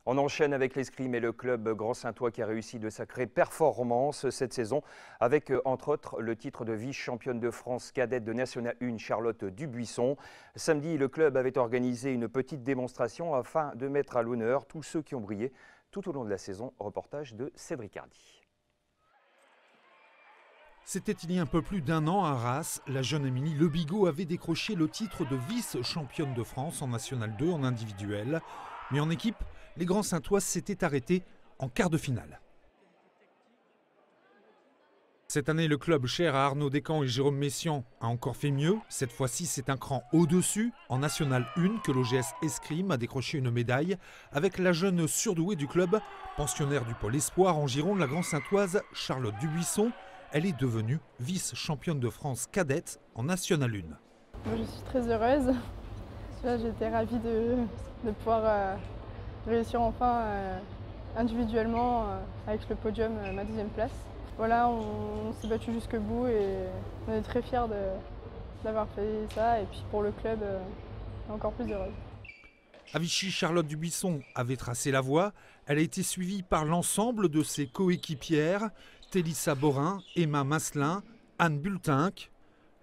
On enchaîne avec l'escrime et le club Grand-Saintois qui a réussi de sacrées performances cette saison avec entre autres le titre de vice-championne de France cadette de National 1 Charlotte Dubuisson. Samedi, le club avait organisé une petite démonstration afin de mettre à l'honneur tous ceux qui ont brillé tout au long de la saison. Reportage de Cédric Hardy. C'était il y a un peu plus d'un an à Arras. La jeune Émilie Le Bigot avait décroché le titre de vice-championne de France en National 2 en individuel. Mais en équipe, les Grands-Saintois s'étaient arrêtés en quart de finale. Cette année, le club cher à Arnaud Descamps et Jérôme Messiaen a encore fait mieux. Cette fois-ci, c'est un cran au-dessus. En National 1, que l'OGS Escrime a décroché une médaille avec la jeune surdouée du club, pensionnaire du pôle Espoir en Gironde, la Grand-Saintoise Charlotte Dubuisson. Elle est devenue vice-championne de France cadette en National 1. Moi, je suis très heureuse. J'étais ravie de pouvoir réussir enfin individuellement avec le podium ma deuxième place. Voilà, on s'est battu jusqu'au bout et on est très fiers d'avoir fait ça. Et puis pour le club, encore plus heureuse. À Vichy, Charlotte Dubuisson avait tracé la voie. Elle a été suivie par l'ensemble de ses coéquipières, Télissa Borin, Emma Masselin, Anne Bultinck.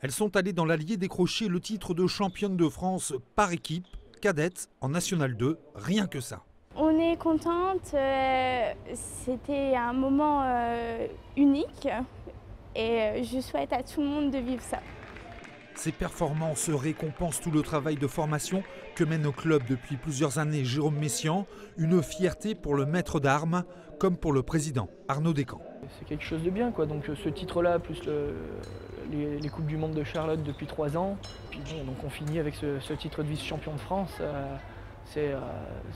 Elles sont allées dans l'Allier décrocher le titre de championne de France par équipe, cadette en National 2, rien que ça. On est contente, c'était un moment unique et je souhaite à tout le monde de vivre ça. Ces performances récompensent tout le travail de formation que mène au club depuis plusieurs années Jérôme Messiaen, une fierté pour le maître d'armes comme pour le président Arnaud Descamps. C'est quelque chose de bien, quoi. Donc ce titre-là, plus les Coupes du Monde de Charlotte depuis 3 ans, puis bon, donc on finit avec ce titre de vice-champion de France. C'est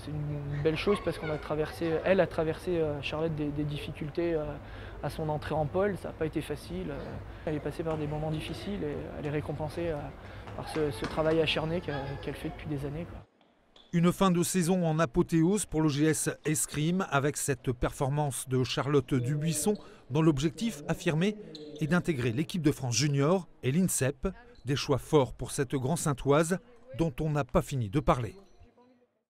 une belle chose parce qu'elle a traversé Charlotte des difficultés à son entrée en pôle. Ça n'a pas été facile. Elle est passée par des moments difficiles et elle est récompensée par ce travail acharné qu'elle fait depuis des années, quoi. Une fin de saison en apothéose pour l'OGS Escrime avec cette performance de Charlotte Dubuisson dont l'objectif affirmé est d'intégrer l'équipe de France junior et l'INSEP. Des choix forts pour cette Grand-Saintoise dont on n'a pas fini de parler.